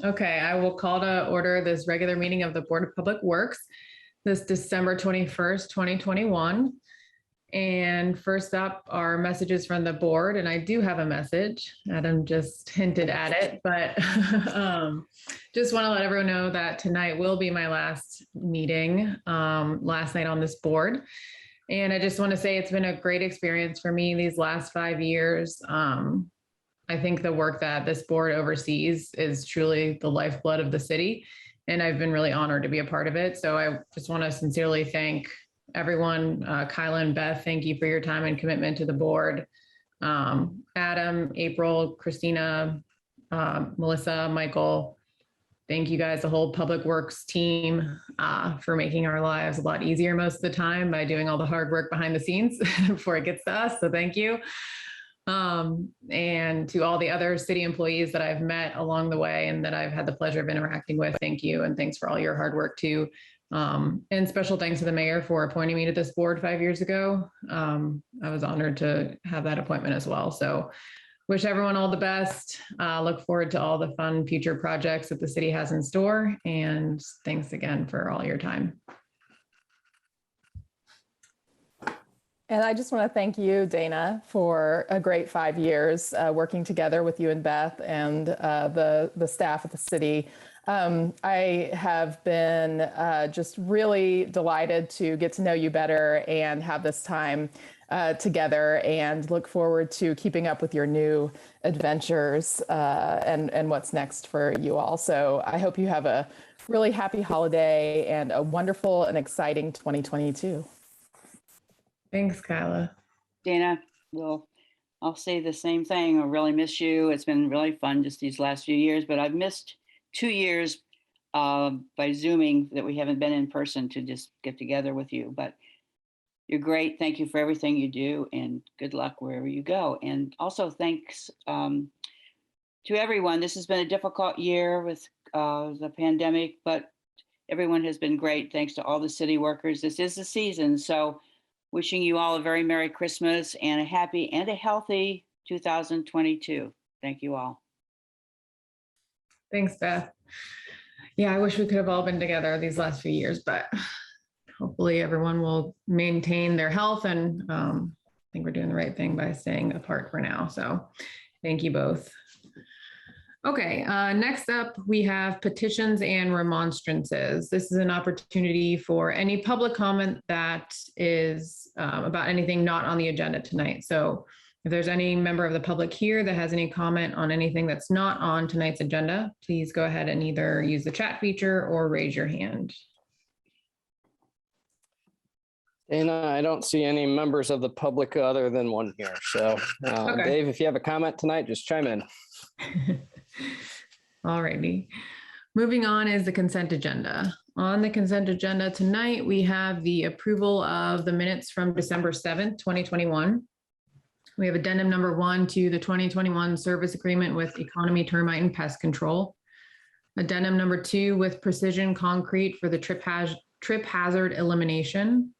Okay, I will call to order this regular meeting of the Board of Public Works, this December 21st, 2021. And first up are messages from the board, and I do have a message. Adam just hinted at it, but just want to let everyone know that tonight will be my last meeting, last night on this board. And I just want to say it's been a great experience for me these last 5 years. I think the work that this board oversees is truly the lifeblood of the city, and I've been really honored to be a part of it. So I just want to sincerely thank everyone. Kyla and Beth, thank you for your time and commitment to the board. Adam, April, Christina, Melissa, Michael, thank you guys, the whole Public Works team, for making our lives a lot easier most of the time by doing all the hard work behind the scenes before it gets to us. So thank you. And to all the other city employees that I've met along the way and that I've had the pleasure of interacting with, thank you. And thanks for all your hard work too. And special thanks to the mayor for appointing me to this board 5 years ago. I was honored to have that appointment as well. So wish everyone all the best. Look forward to all the fun future projects that the city has in store. And thanks again for all your time. And I just want to thank you, Dana, for a great 5 years working together with you and Beth and the staff at the city. I have been just really delighted to get to know you better and have this time together, and look forward to keeping up with your new adventures and what's next for you all. So I hope you have a really happy holiday and a wonderful and exciting 2022. Thanks, Kyla. Dana, well, I'll say the same thing. I really miss you. It's been really fun just these last few years, but I've missed 2 years by Zooming that we haven't been in person to just get together with you. But you're great. Thank you for everything you do, and good luck wherever you go. And also thanks to everyone. This has been a difficult year with the pandemic, but everyone has been great. Thanks to all the city workers. This is the season. So wishing you all a very Merry Christmas and a happy and a healthy 2022. Thank you all. Thanks, Beth. Yeah, I wish we could have all been together these last few years, but hopefully everyone will maintain their health, and I think we're doing the right thing by staying apart for now. So thank you both. Okay, next up we have petitions and remonstrances. This is an opportunity for any public comment that is about anything not on the agenda tonight. So if there's any member of the public here that has any comment on anything that's not on tonight's agenda, please go ahead and either use the chat feature or raise your hand. Dana, I don't see any members of the public other than one here. So Okay. Dave, if you have a comment tonight, just chime in. All righty. Moving on is the consent agenda. On the consent agenda tonight, we have the approval of the minutes from December 7th, 2021. We have addendum number 1 to the 2021 service agreement with Economy Termite and Pest Control. Addendum number 2 with Precision Concrete for the trip hazard elimination.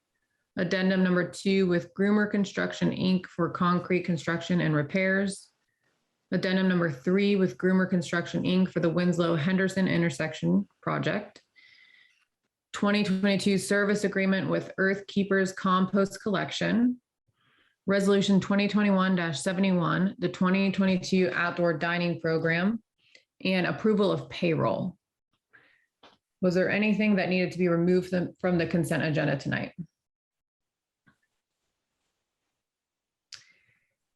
Addendum number 2 with Groomer Construction, Inc. for concrete construction and repairs. Addendum number 3 with Groomer Construction, Inc. for the Winslow-Henderson intersection project. 2022 service agreement with Earth Keepers Compost Collection. Resolution 2021-71, the 2022 outdoor dining program, and approval of payroll. Was there anything that needed to be removed from the consent agenda tonight?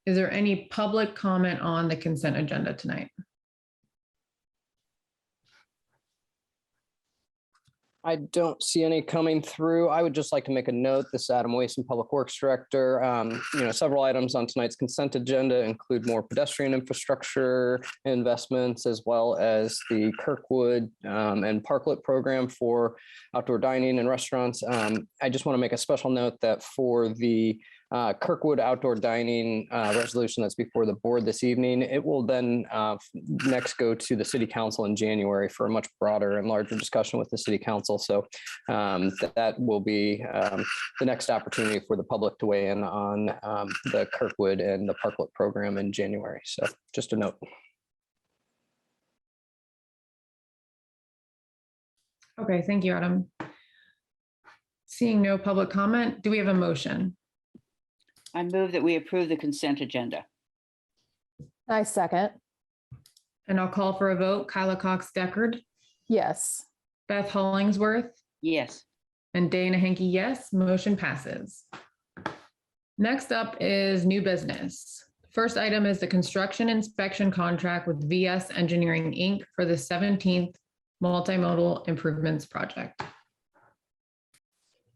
Is there any public comment on the consent agenda tonight? I don't see any coming through. I would just like to make a note. This is Adam Wason, Public Works Director. Several items on tonight's consent agenda include more pedestrian infrastructure investments, as well as the Kirkwood and Parklet program for outdoor dining and restaurants. I just want to make a special note that for the Kirkwood outdoor dining resolution that's before the board this evening, it will then next go to the city council in January for a much broader and larger discussion with the city council. So that will be the next opportunity for the public to weigh in on the Kirkwood and the Parklet program in January. So just a note. Okay, thank you, Adam. Seeing no public comment, do we have a motion? I move that we approve the consent agenda. I second. And I'll call for a vote. Kyla Cox Deckard, Yes. Beth Hollingsworth, Yes. and Dana Henke, yes. Motion passes. Next up is new business. First item is the construction inspection contract with VS Engineering, Inc. for the 17th Multimodal Improvements Project.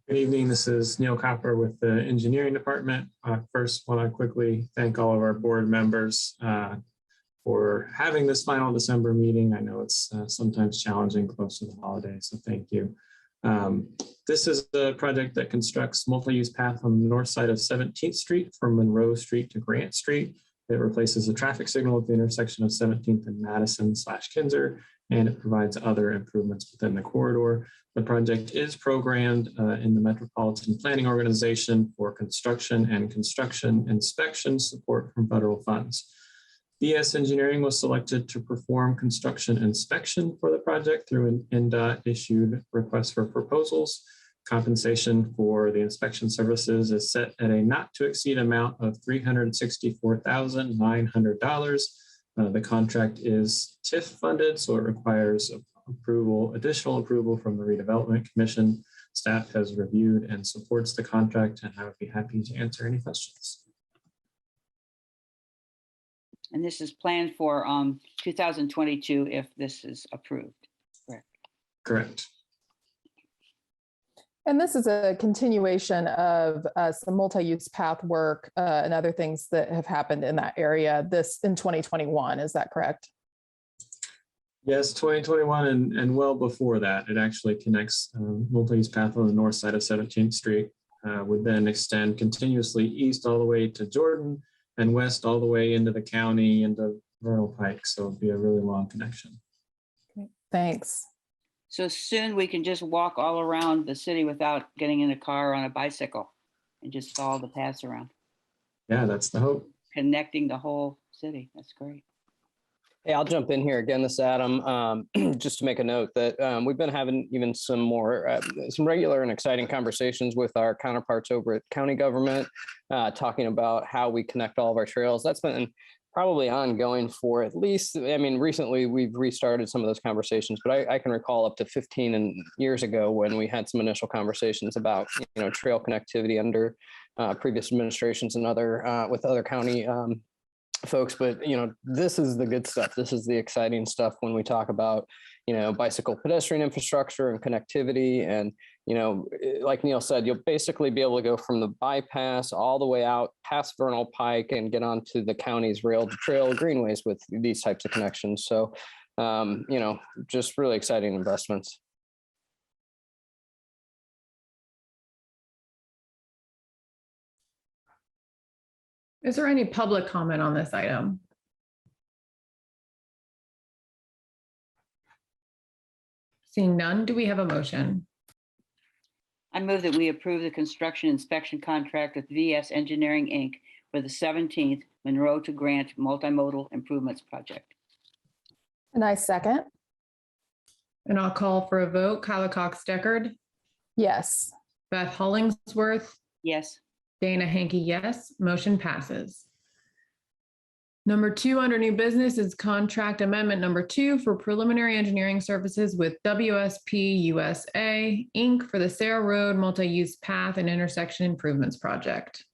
Good evening. This is Neil Copper with the engineering department. First, want to quickly thank all of our board members for having this final December meeting. I know it's sometimes challenging close to the holidays, so thank you. This is a project that constructs multi-use path on the north side of 17th Street from Monroe Street to Grant Street. It replaces a traffic signal at the intersection of 17th and Madison/Kinzer, and it provides other improvements within the corridor. The project is programmed in the Metropolitan Planning Organization for construction and construction inspection support from federal funds. VS Engineering was selected to perform construction inspection for the project through an NDOT issued request for proposals. Compensation for the inspection services is set at a not to exceed amount of $364,900. The contract is TIF funded, so it requires additional approval from the Redevelopment Commission. Staff has reviewed and supports the contract, and I would be happy to answer any questions. And this is planned for 2022 if this is approved. Correct. Correct. And this is a continuation of some multi-use path work and other things that have happened in that area this in 2021. Is that correct? Yes, 2021 and well before that. It actually connects multi-use path on the north side of 17th Street, would then extend continuously east all the way to Jordan and west all the way into the county, into Vernal Pike. So it'd be a really long connection. Okay, thanks. So soon we can just walk all around the city without getting in a car or on a bicycle and just follow the paths around, Yeah, that's the hope. connecting the whole city. That's great. Hey, I'll jump in here again, this is Adam, just to make a note that we've been having even some regular and exciting conversations with our counterparts over at county government, talking about how we connect all of our trails. That's been probably ongoing for at least, I mean, recently we've restarted some of those conversations, but I can recall up to 15 years ago when we had some initial conversations about, trail connectivity under previous administrations and with other county folks. But this is the good stuff. This is the exciting stuff when we talk about bicycle pedestrian infrastructure and connectivity. And like Neil said, you'll basically be able to go from the bypass all the way out past Vernal Pike and get onto the county's rail to trail greenways with these types of connections. So just really exciting investments. Is there any public comment on this item? Seeing none, do we have a motion? I move that we approve the construction inspection contract with VS Engineering, Inc. for the 17th Monroe to Grant Multimodal Improvements Project. And I second. And I'll call for a vote. Kyla Cox Deckard, Yes. Beth Hollingsworth, Yes. Dana Henke, yes. Motion passes. Number 2 under new business is contract amendment number 2 for preliminary engineering services with WSP USA, Inc. for the Sarah Road Multi-Use Path and Intersection Improvements Project.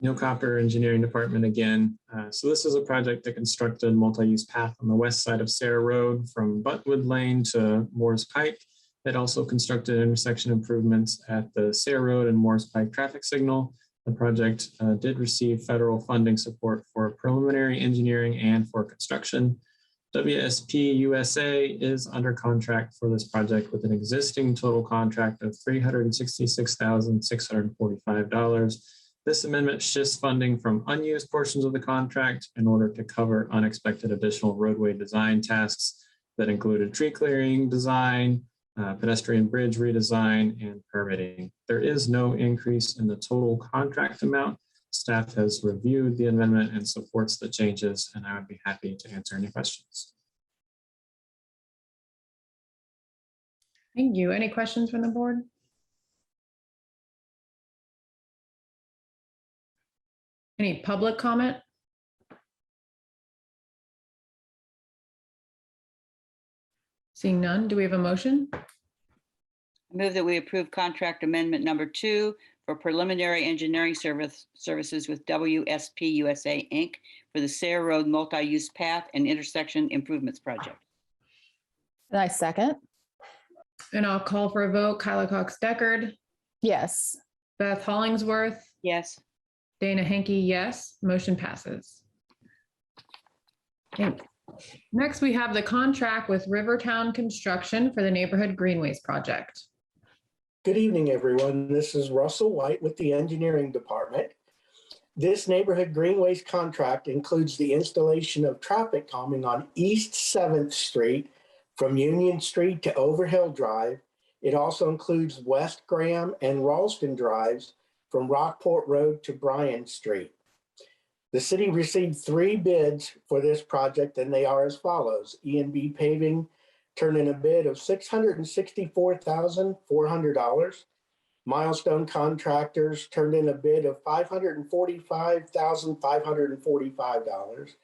Neil Copper, engineering department again. So this is a project that constructed multi-use path on the west side of Sarah Road from Buttonwood Lane to Moores Pike. It also constructed intersection improvements at the Sarah Road and Moores Pike traffic signal. The project did receive federal funding support for preliminary engineering and for construction. WSP USA is under contract for this project with an existing total contract of $366,645. This amendment shifts funding from unused portions of the contract in order to cover unexpected additional roadway design tasks that included tree clearing design, pedestrian bridge redesign, and permitting. There is no increase in the total contract amount. Staff has reviewed the amendment and supports the changes, and I would be happy to answer any questions. Thank you. Any questions from the board? Any public comment? Seeing none, do we have a motion? I move that we approve contract amendment number 2 for preliminary engineering services with WSP USA Inc. for the Sayre Road Multi-Use Path and Intersection Improvements Project. And I second. And I'll call for a vote. Kyla Cox-Deckard, Yes. Beth Hollingsworth, Yes. Dana Henke, yes. Motion passes. Thanks. Next, we have the contract with Rivertown Construction for the Neighborhood Greenways project. Good evening, everyone. This is Russell White with the Engineering Department. This Neighborhood Greenways contract includes the installation of traffic calming on East 7th Street from Union Street to Overhill Drive. It also includes West Graham and Ralston Drives from Rockport Road to Bryan Street. The city received 3 bids for this project, and they are as follows. E&B Paving turned in a bid of $664,400. Milestone Contractors turned in a bid of $545,545.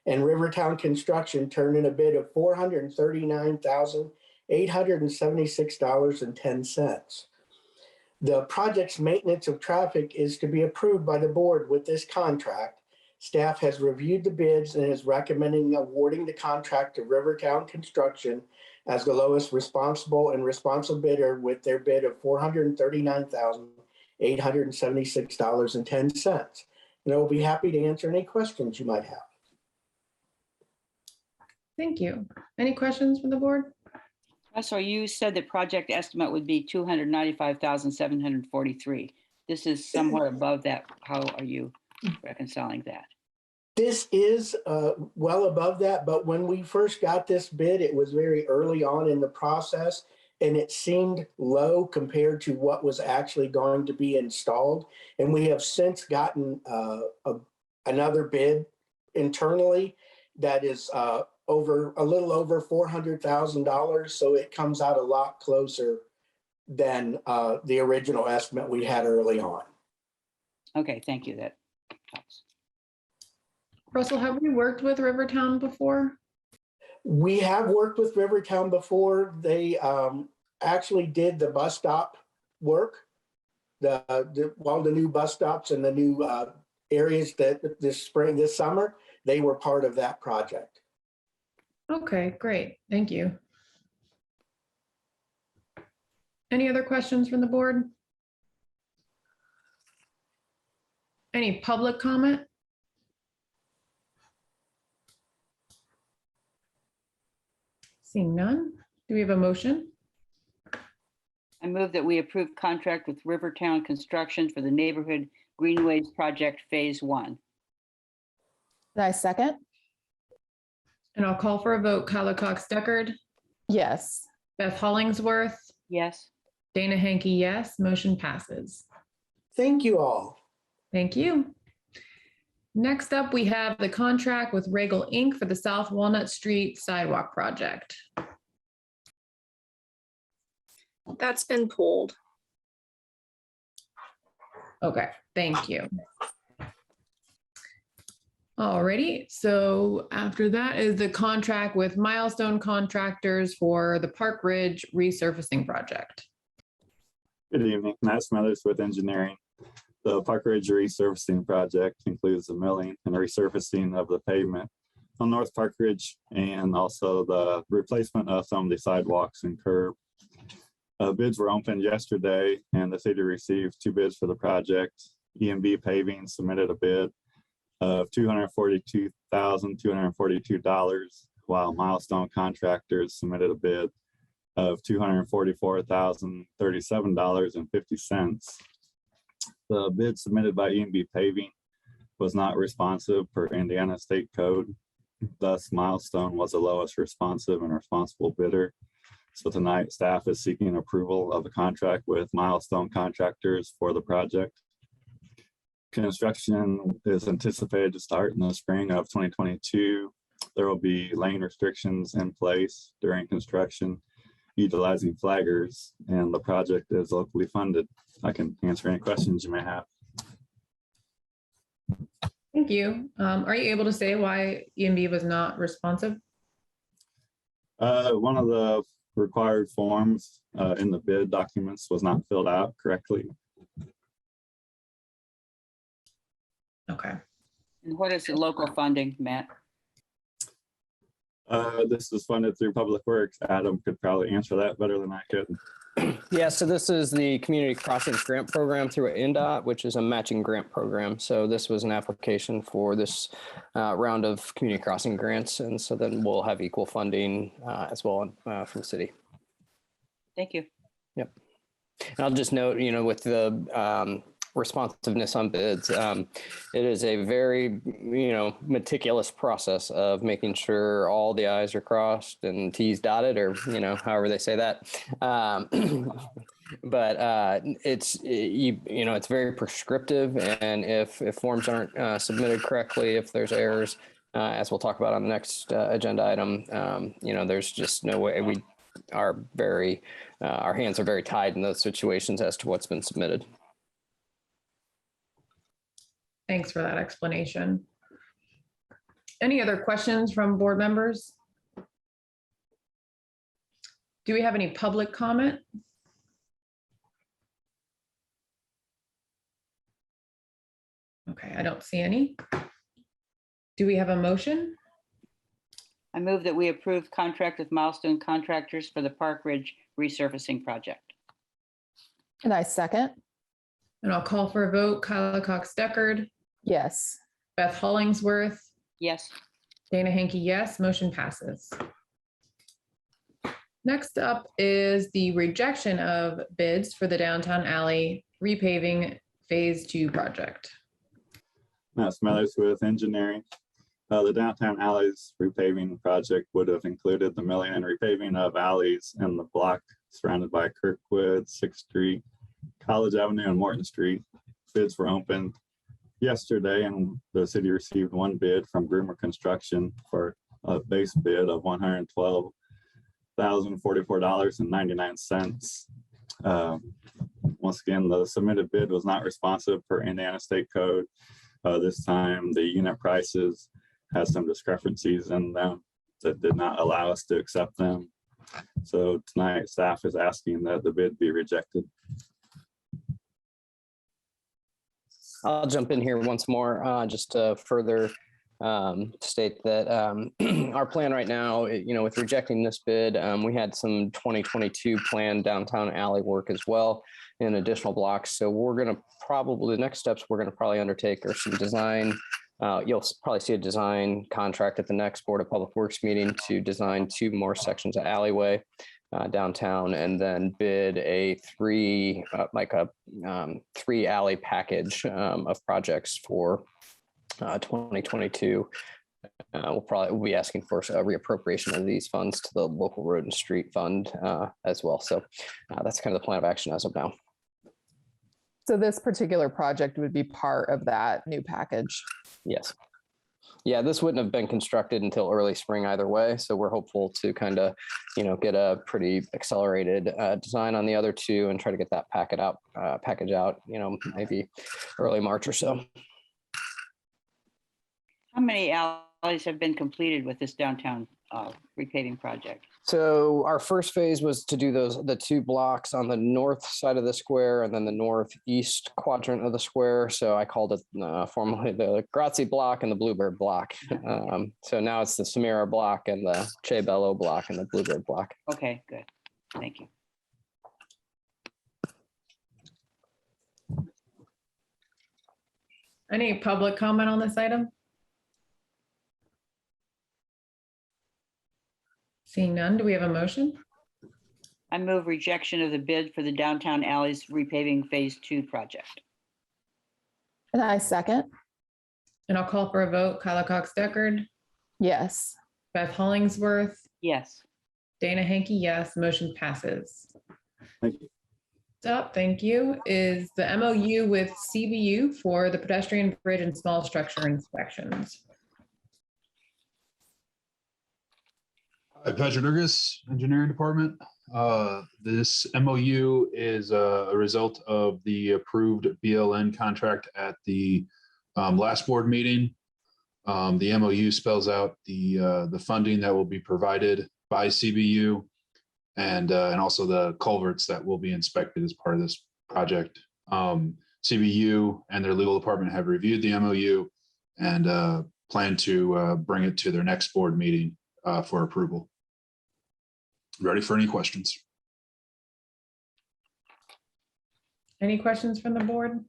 And Rivertown Construction turned in a bid of $439,876.10. The project's maintenance of traffic is to be approved by the board with this contract. Staff has reviewed the bids and is recommending awarding the contract to Rivertown Construction as the lowest responsible and responsive bidder with their bid of $439,876.10. And I will be happy to answer any questions you might have. Thank you. Any questions from the board? So you said the project estimate would be $295,743. This is somewhere above that. How are you reconciling that? This is well above that, but when we first got this bid, it was very early on in the process, and it seemed low compared to what was actually going to be installed. And we have since gotten another bid internally that is a little over $400,000. So it comes out a lot closer than the original estimate we had early on. Okay, thank you. That helps. Russell, have we worked with Rivertown before? We have worked with Rivertown before. They actually did the bus stop work, the new bus stops and the new areas that this summer, they were part of that project. Okay, great. Thank you. Any other questions from the board? Any public comment? Seeing none, do we have a motion? I move that we approve contract with Rivertown Construction for the Neighborhood Greenways Project Phase 1. And I second. And I'll call for a vote. Kyla Cox-Deckard, Yes. Beth Hollingsworth, Yes. Dana Henke, yes. Motion passes. Thank you all. Thank you. Next up, we have the contract with Regal Inc. for the South Walnut Street Sidewalk project. That's been pulled. Okay, thank you. Alrighty, so after that is the contract with Milestone Contractors for the Park Ridge resurfacing project. Good evening, Matt Smothers with Engineering. The Park Ridge resurfacing project includes the milling and resurfacing of the pavement on North Park Ridge and also the replacement of some of the sidewalks and curb. Bids were opened yesterday and the city received 2 bids for the project. E&B Paving submitted a bid of $242,242, while Milestone Contractors submitted a bid of $244,037.50. The bid submitted by E&B Paving was not responsive per Indiana State Code. Thus, Milestone was the lowest responsive and responsible bidder. So tonight, staff is seeking approval of a contract with Milestone Contractors for the project. Construction is anticipated to start in the spring of 2022. There will be lane restrictions in place during construction, utilizing flaggers, and the project is locally funded. I can answer any questions you may have. Thank you. Are you able to say why EMB was not responsive? One of the required forms in the bid documents was not filled out correctly. Okay. And what is the local funding, Matt? This is funded through Public Works. Adam could probably answer that better than I could. Yeah, so this is the Community Crossings Grant Program through NDOT, which is a matching grant program. So this was an application for this round of community crossing grants. And so then we'll have equal funding as well from the city. Thank you. Yep. And I'll just note, with the responsiveness on bids, it is a very, meticulous process of making sure all the I's are crossed and T's dotted, or, however they say that. But it's very prescriptive, and if forms aren't submitted correctly, if there's errors, as we'll talk about on the next agenda item, there's just no way. We are our hands are very tied in those situations as to what's been submitted. Thanks for that explanation. Any other questions from board members? Do we have any public comment? Okay, I don't see any. Do we have a motion? I move that we approve contract with Milestone Contractors for the Park Ridge resurfacing project. And I second. And I'll call for a vote. Kyla Cox-Deckard, Yes. Beth Hollingsworth, Yes. Dana Hankey, yes. Motion passes. Next up is the rejection of bids for the downtown alley repaving phase 2 project. Matt Smothers with engineering. The downtown alleys repaving project would have included the milling and repaving of alleys in the block surrounded by Kirkwood, 6th Street, College Avenue, and Morton Street. Bids were opened yesterday, and the city received one bid from Groomer Construction for a base bid of $112,044.99. Once again, the submitted bid was not responsive per Indiana State Code. This time, the unit prices has some discrepancies in them that did not allow us to accept them. So tonight, staff is asking that the bid be rejected. I'll jump in here once more, just to further state that our plan right now, with rejecting this bid, we had some 2022 planned downtown alley work as well in additional blocks. So we're going to the next steps we're going to probably undertake are some design. You'll probably see a design contract at the next Board of Public Works meeting to design 2 more sections of alleyway downtown, and then bid a 3 alley package of projects for 2022. We'll be asking for a reappropriation of these funds to the local road and street fund as well. So that's kind of the plan of action as of now. So this particular project would be part of that new package. Yes. Yeah, this wouldn't have been constructed until early spring either way. So we're hopeful to kind of, get a pretty accelerated design on the other 2 and try to get that package out, maybe early March or so. How many alleys have been completed with this downtown repaving project? So our first phase was to do the 2 blocks on the north side of the square and then the northeast quadrant of the square. So I called it formerly the Grazie block and the Bluebird block. So now it's the Samira block and the Che Bello block and the Bluebird block. Okay, good. Thank you. Any public comment on this item? Seeing none, do we have a motion? I move rejection of the bid for the downtown alleys repaving phase 2 project. And I second. And I'll call for a vote. Kyla Cox-Deckard, Yes. Beth Hollingsworth, Yes. Dana Hankey, yes. Motion passes. Thank you. Up, thank you, is the MOU with CBU for the pedestrian bridge and small structure inspections. Patrick Durgas, Engineering Department. This MOU is a result of the approved BLN contract at the last board meeting. The MOU spells out the funding that will be provided by CBU and also the culverts that will be inspected as part of this project. CBU and their legal department have reviewed the MOU and plan to bring it to their next board meeting for approval. Ready for any questions? Any questions from the board?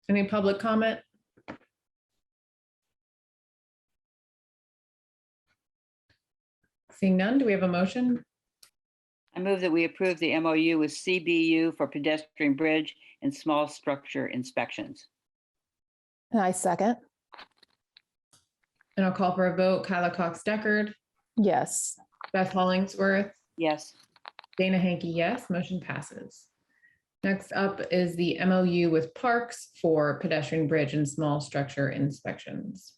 Any public comment? Seeing none, do we have a motion? I move that we approve the MOU with CBU for pedestrian bridge and small structure inspections. And I second. And I'll call for a vote. Kyla Cox-Deckard, Yes. Beth Hollingsworth, Yes. Dana Hankey, yes, motion passes. Next up is the MOU with Parks for pedestrian bridge and small structure inspections.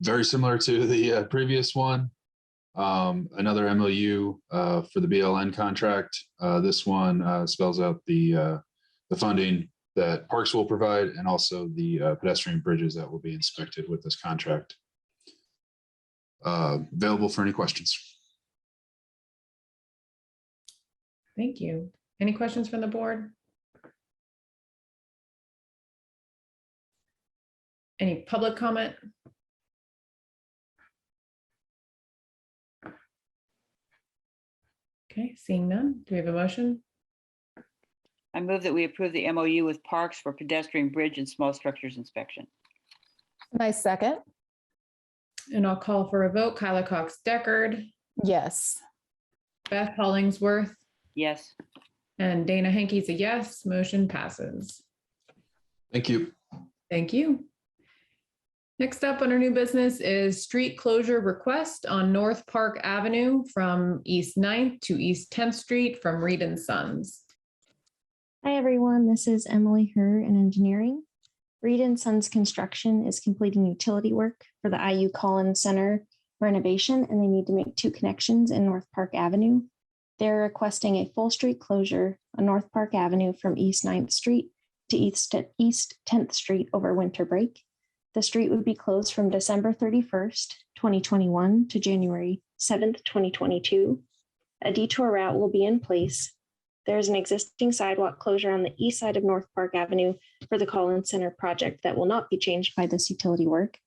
Very similar to the previous one. Another MOU for the BLN contract. This one spells out the funding that Parks will provide and also the pedestrian bridges that will be inspected with this contract. Available for any questions. Thank you. Any questions from the board? Any public comment? Okay, seeing none. Do we have a motion? I move that we approve the MOU with Parks for pedestrian bridge and small structures inspection. And I second. And I'll call for a vote. Kyla Cox-Deckard, Yes. Beth Hollingsworth, Yes. and Dana Hankey's a yes. Motion passes. Thank you. Thank you. Next up under new business is street closure request on North Park Avenue from East 9th to East 10th Street from Reed and Sons. Hi, everyone. This is Emily Herr in engineering. Reed and Sons Construction is completing utility work for the IU Collins Center renovation, and they need to make 2 connections in North Park Avenue. They're requesting a full street closure on North Park Avenue from East 9th Street to East 10th Street over winter break. The street would be closed from December 31st, 2021 to January 7th, 2022. A detour route will be in place. There's an existing sidewalk closure on the east side of North Park Avenue for the Collins Center project that will not be changed by this utility work.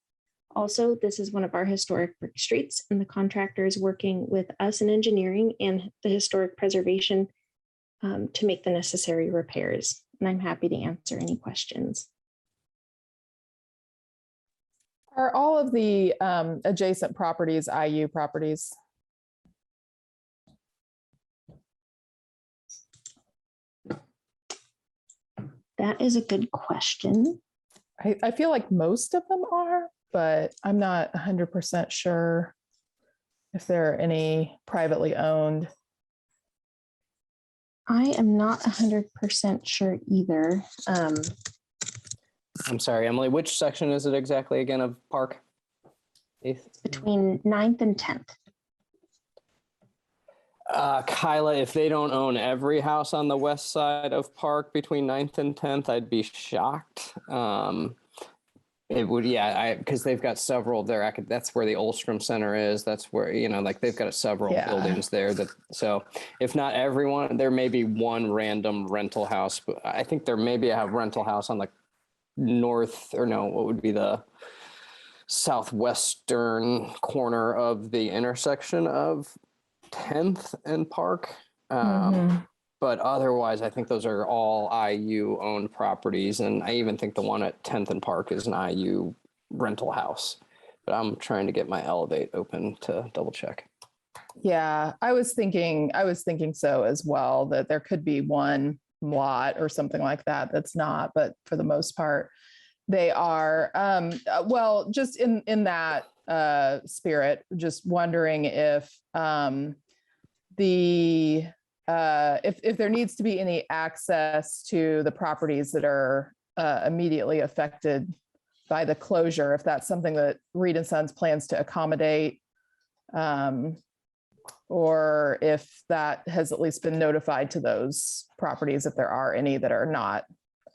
Also, this is one of our historic brick streets, and the contractor is working with us in engineering and the historic preservation to make the necessary repairs. And I'm happy to answer any questions. Are all of the adjacent properties IU properties? That is a good question. I feel like most of them are, but I'm not 100% sure if there are any privately owned. I am not 100% sure either. I'm sorry, Emily, which section is it exactly again of Park? 8th? Between 9th and 10th. Kyla, if they don't own every house on the west side of Park between 9th and 10th, I'd be shocked. It would, yeah, because they've got several there. That's where the Olstrom Center is. That's where, like they've got several buildings there. So if not everyone, there may be one random rental house, but I think there may be a rental house on the north, or no, what would be the southwestern corner of the intersection of 10th and Park. But otherwise, I think those are all IU owned properties. And I even think the one at 10th and Park is an IU rental house. But I'm trying to get my Elevate open to double check. Yeah, I was thinking so as well, that there could be one lot or something like that that's not, but for the most part, they are. Well, just in that spirit, just wondering if if there needs to be any access to the properties that are immediately affected by the closure, if that's something that Reed and Sons plans to accommodate, or if that has at least been notified to those properties, if there are any that are not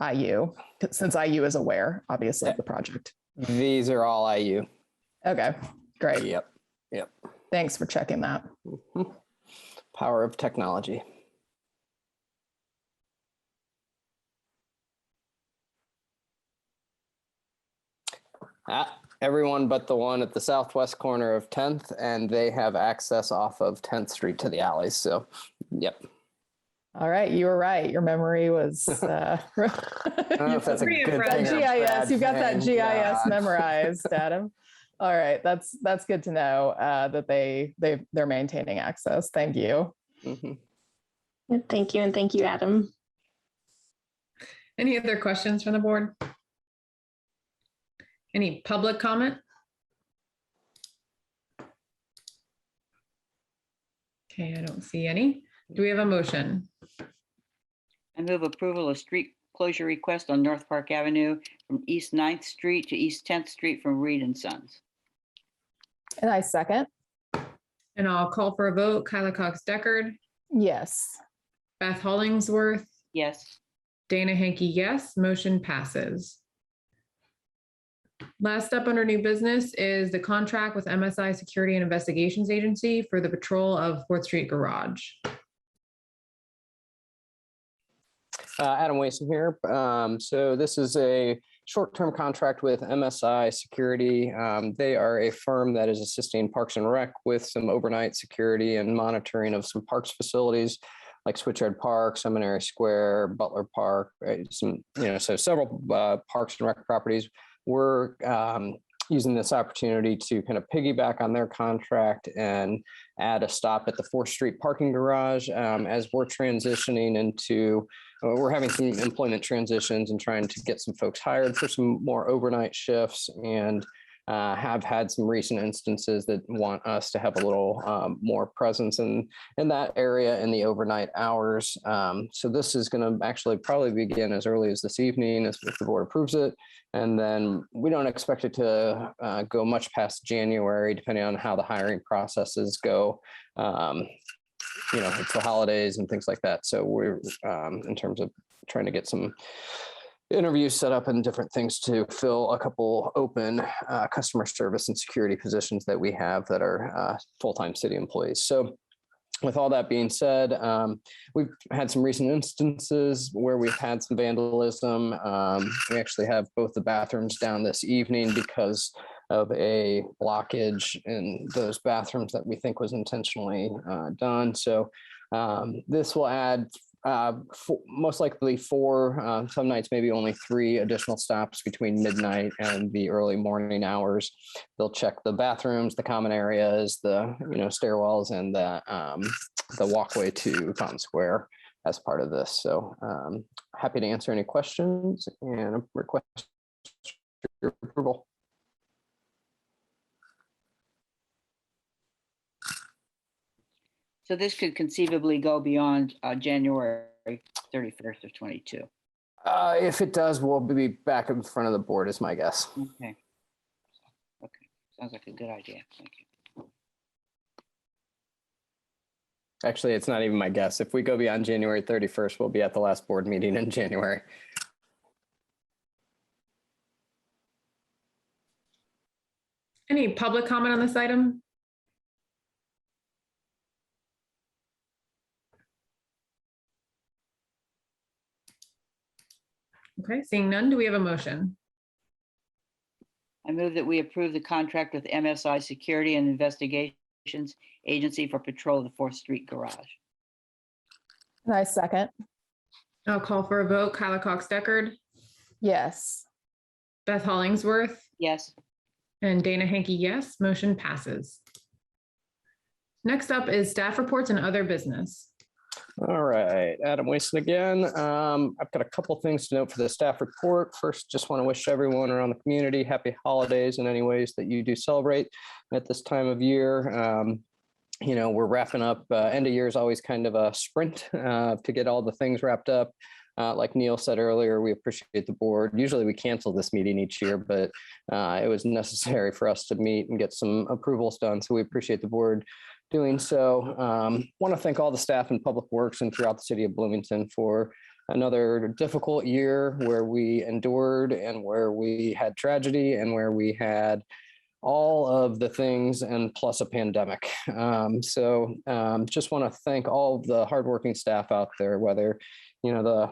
IU, since IU is aware, obviously, of the project. These are all IU. Okay, great. Yep. Thanks for checking that. Mhm. Power of technology. Everyone but the one at the southwest corner of 10th, and they have access off of 10th Street to the alleys. So, yep. All right, you were right. Your memory was. I don't know if that's a Pretty good impressive. thing. or a GIS, bad you've got that thing. GIS God. memorized, Adam. All right, that's good to know that they're maintaining access. Thank you. Mhm. Thank you. And thank you, Adam. Any other questions from the board? Any public comment? Okay, I don't see any. Do we have a motion? I move approval of street closure request on North Park Avenue from East 9th Street to East 10th Street from Reed and Sons. And I second. And I'll call for a vote. Kyla Cox Deckard, Yes. Beth Hollingsworth, Yes. Dana Hankey, yes. Motion passes. Last up under new business is the contract with MSI Security and Investigations Agency for the patrol of 4th Street Garage. Adam Wason here. So this is a short-term contract with MSI Security. They are a firm that is assisting Parks and Rec with some overnight security and monitoring of some parks facilities like Switchyard Park, Seminary Square, Butler Park, right? So several Parks and Rec properties. We're using this opportunity to kind of piggyback on their contract and add a stop at the 4th Street parking garage as we're transitioning into, we're having some employment transitions and trying to get some folks hired for some more overnight shifts, and have had some recent instances that want us to have a little more presence in that area in the overnight hours. So this is going to actually probably begin as early as this evening if the board approves it. And then we don't expect it to go much past January, depending on how the hiring processes go. It's the holidays and things like that. So we're in terms of trying to get some interviews set up and different things to fill a couple open customer service and security positions that we have that are full-time city employees. So with all that being said, we've had some recent instances where we've had some vandalism. We actually have both the bathrooms down this evening because of a blockage in those bathrooms that we think was intentionally done. So this will add most likely 4, some nights maybe only 3 additional stops between midnight and the early morning hours. They'll check the bathrooms, the common areas, the stairwells, and the walkway to Fountain Square as part of this. So happy to answer any questions and request your approval. So this could conceivably go beyond January 31st of 22. If it does, we'll be back in front of the board is my guess. Okay. Okay. Sounds like a good idea. Thank you. Actually, it's not even my guess. If we go beyond January 31st, we'll be at the last board meeting in January. Any public comment on this item? Okay, seeing none, do we have a motion? I move that we approve the contract with MSI Security and Investigations Agency for patrol of the 4th Street Garage. And I second. I'll call for a vote. Kyla Cox Deckard, Yes. Beth Hollingsworth, Yes. and Dana Hankey, yes. Motion passes. Next up is staff reports and other business. All right, Adam Wason again. I've got a couple things to note for the staff report. First, just want to wish everyone around the community happy holidays in any ways that you do celebrate at this time of year. We're wrapping up. End of year is always kind of a sprint to get all the things wrapped up. like Neil said earlier, we appreciate the board. Usually we cancel this meeting each year, but it was necessary for us to meet and get some approvals done. So we appreciate the board doing so. Want to thank all the staff in Public Works and throughout the city of Bloomington for another difficult year where we endured and where we had tragedy and where we had all of the things and plus a pandemic. Just want to thank all of the hardworking staff out there, whether the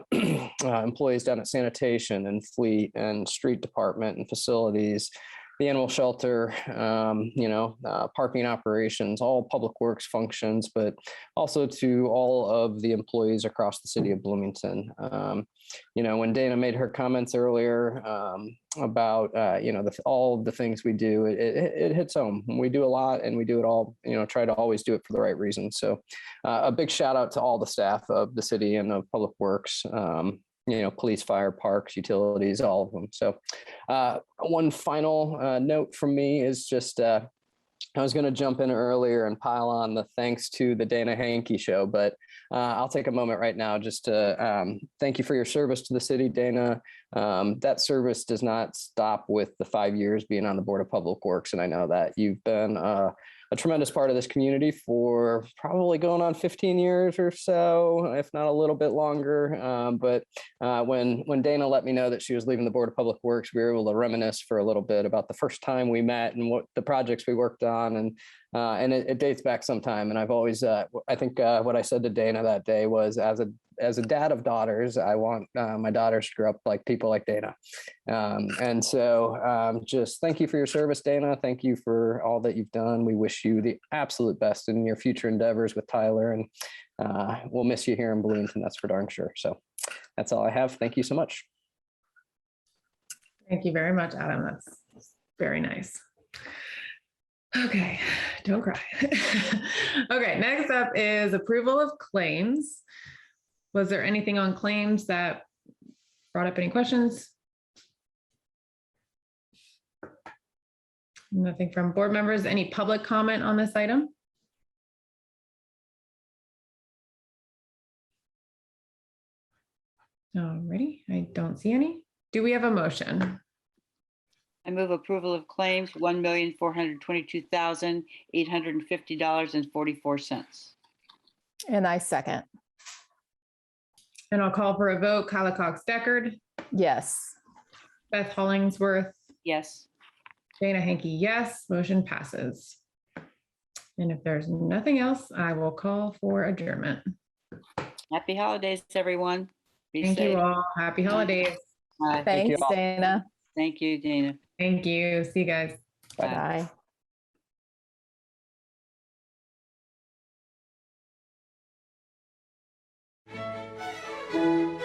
employees down at sanitation and fleet and street department and facilities, the animal shelter, parking operations, all public works functions, but also to all of the employees across the city of Bloomington. When Dana made her comments earlier about, all of the things we do, it hits home. We do a lot and we do it all, try to always do it for the right reasons. So a big shout out to all the staff of the city and of Public Works, police, fire, parks, utilities, all of them. So one final note from me is just, I was going to jump in earlier and pile on the thanks to the Dana Hankey show, but I'll take a moment right now just to thank you for your service to the city, Dana. That service does not stop with the 5 years being on the Board of Public Works. And I know that you've been a tremendous part of this community for probably going on 15 years or so, if not a little bit longer. But when Dana let me know that she was leaving the Board of Public Works, we were able to reminisce for a little bit about the first time we met and what the projects we worked on. And it dates back some time. And I've always, I think what I said to Dana that day was, as a dad of daughters, I want my daughters to grow up like people like Dana. Just thank you for your service, Dana. Thank you for all that you've done. We wish you the absolute best in your future endeavors with Tyler, and we'll miss you here in Bloomington. That's for darn sure. So that's all I have. Thank you so much. Thank you very much, Adam. That's very nice. Okay, don't cry. Okay, next up is approval of claims. Was there anything on claims that brought up any questions? Nothing from board members. Any public comment on this item? Alrighty, I don't see any. Do we have a motion? I move approval of claims $1,422,850.44. And I second. And I'll call for a vote. Kyla Cox Deckard, Yes. Beth Hollingsworth, Yes. Dana Hankey, yes. Motion passes. And if there's nothing else, I will call for adjournment. Happy holidays, everyone. Be Thank safe. you all. Happy holidays. Bye. Thanks, Dana. Thank you, Dana. Thank you. See you guys. Bye. Bye.